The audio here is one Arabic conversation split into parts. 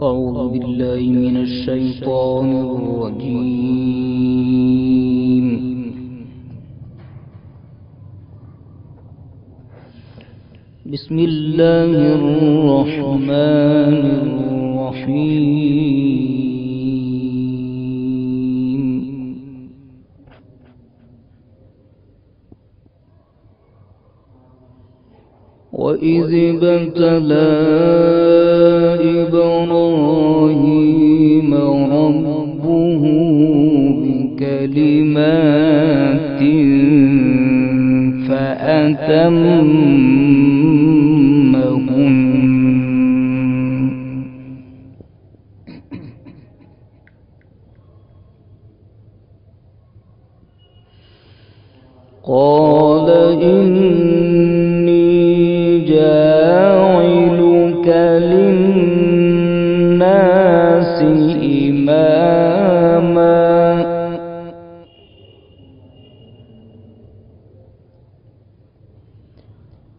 أعوذ بالله من الشيطان الرجيم. بسم الله الرحمن الرحيم. وإذ ابتلى إبراهيم ربه بكلمات فأتمهن قال إني جاعلك للناس إماما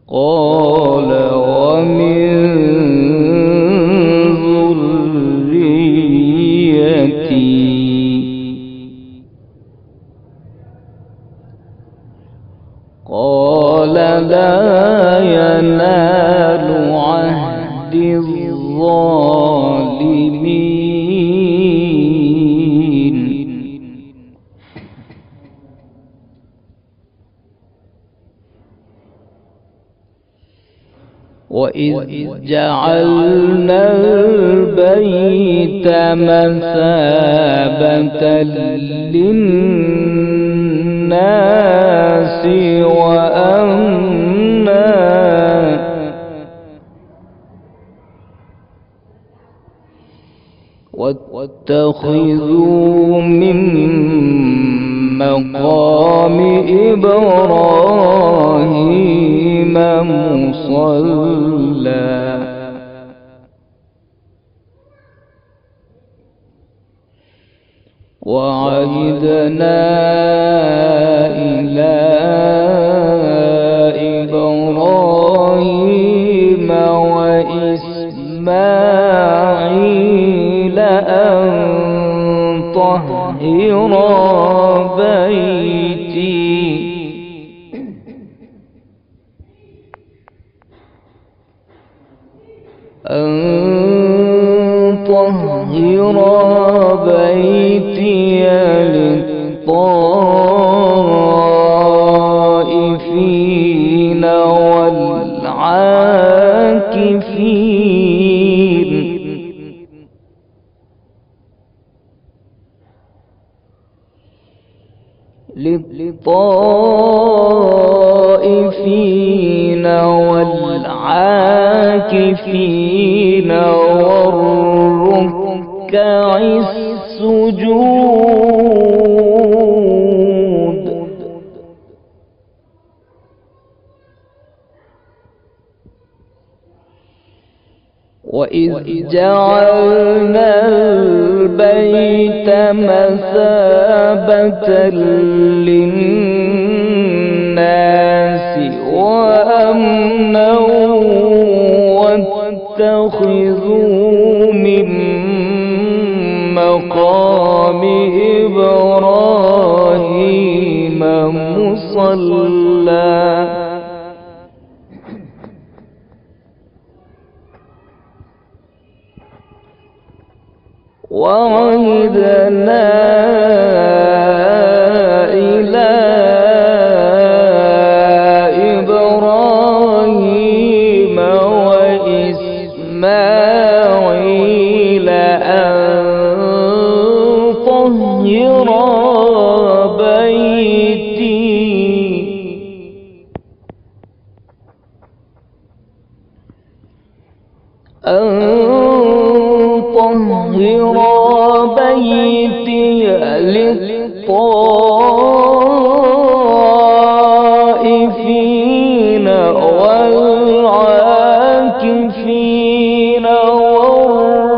قال ومن ذريتي قال لا ينال عهد الظالمين. وإذ جعلنا البيت مثابة للناس وأمنا واتخذوا من مقام إبراهيم مصلى وعهدنا إلى إبراهيم وإسماعيل أن طهر بيتي للطائفين والعاكفين والركع السجود. وإذ جعلنا البيت مثابة للناس وأمنا واتخذوا من مقام إبراهيم مصلى وعهدنا إلى إبراهيم وإسماعيل أن طهر بيتي للطائفين والعاكفين والركع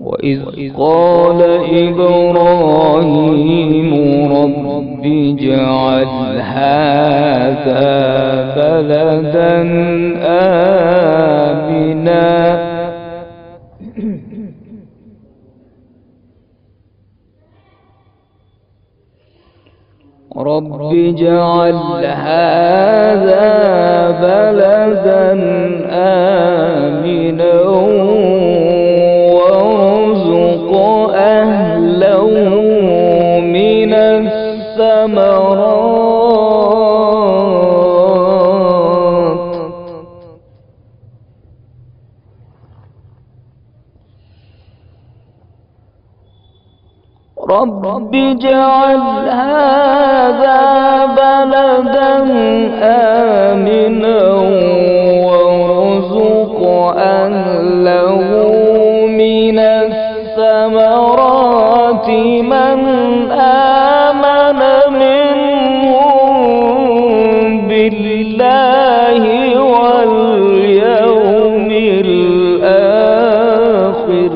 وإذ قال إبراهيم رب اجعل هذا بلدا آمنا رب اجعل هذا بلدا آمنا وارزق أهله من الثمرات رب اجعل هذا بلدا آمنا وارزق أهله من الثمرات من آمن منهم بالله واليوم الآخر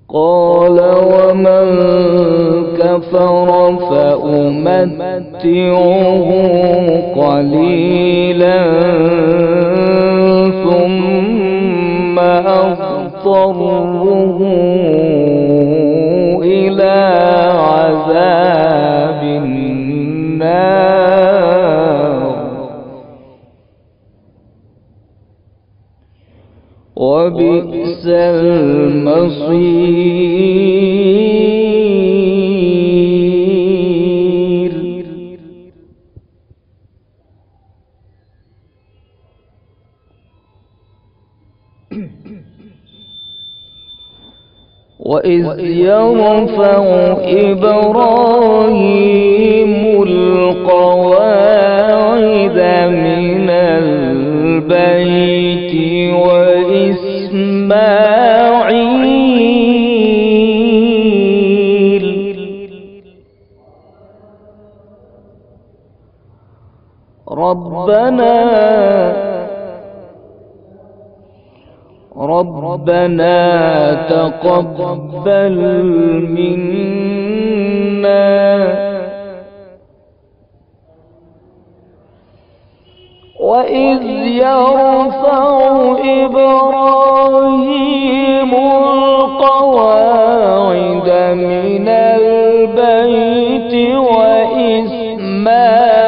قال ومن كفر فأمتعه قليلا ثم أضطره إلى عذاب النار وبئس المصير وإذ يرفع إبراهيم القواعد من البيت وإسماعيل ربنا تقبل منا وإذ يرفع إبراهيم القواعد من البيت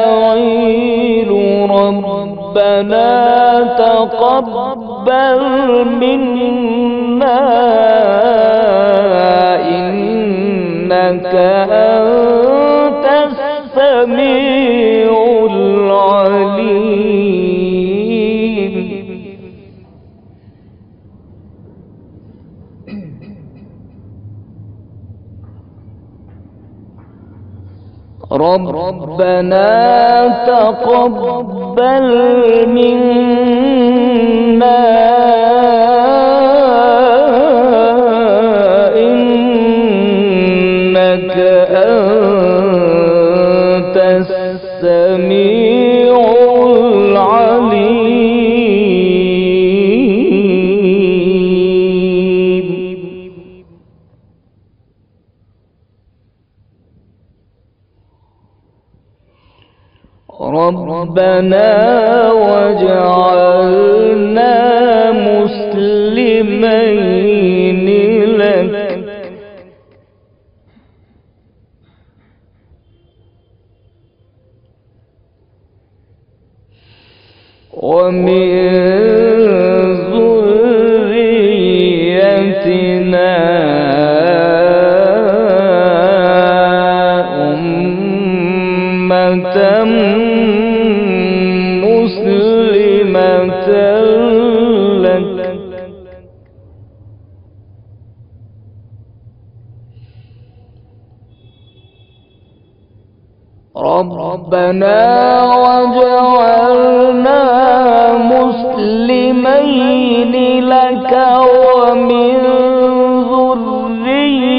وإسماعيل ربنا تقبل منا إنك أنت السميع العليم ربنا تقبل منا إنك أنت السميع العليم ربنا واجعلنا مسلمين لك ومن ذريتنا أمة مسلمة لك ربنا واجعلنا مسلمين لك ومن ذريتنا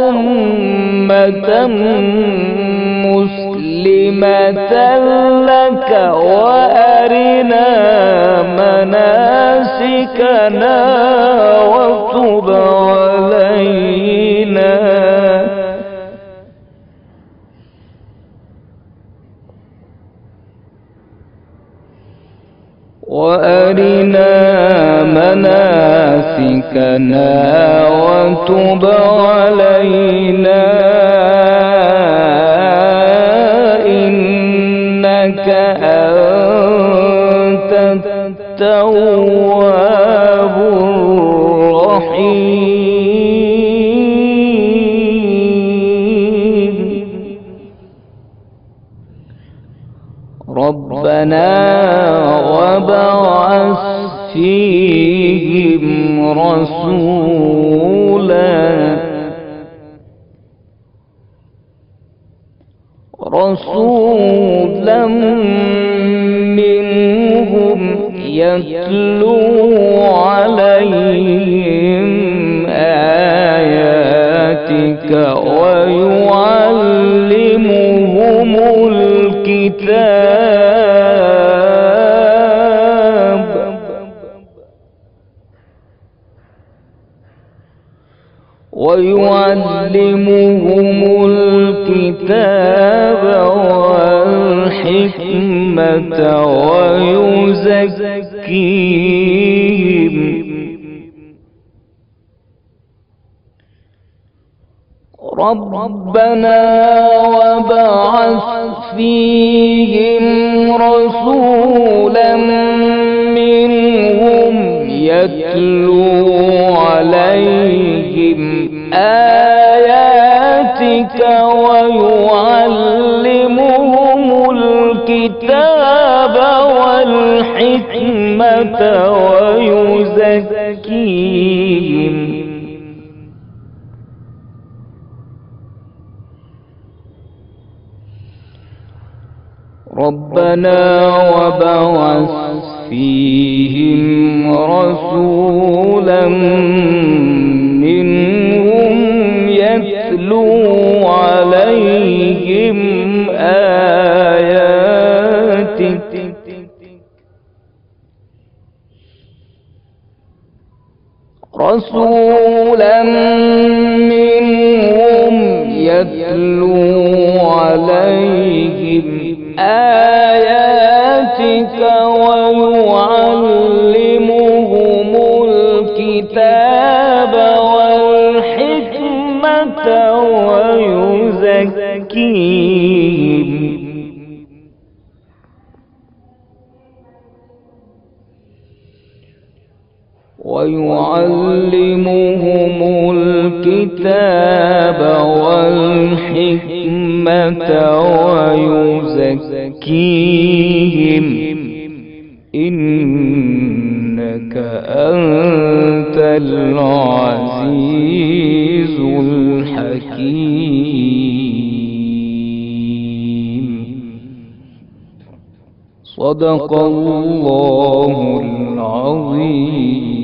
أمة مسلمة لك وأرنا مناسكنا وتب علينا وتب علينا إنك أنت التواب الرحيم ربنا وابعث فيهم رسولا منهم يتلو عليهم آياتك ويعلمهم الكتاب والحكمة ويزكيهم ربنا وابعث فيهم رسولا منهم يتلو عليهم آياتك ويعلمهم الكتاب والحكمة ويزكيهم ربنا وابعث فيهم رسولا منهم يتلو عليهم آياتك رسولا منهم يتلو عليهم آياتك ويعلمهم الكتاب والحكمة ويزكيهم إنك أنت العزيز الحكيم صدق الله العظيم.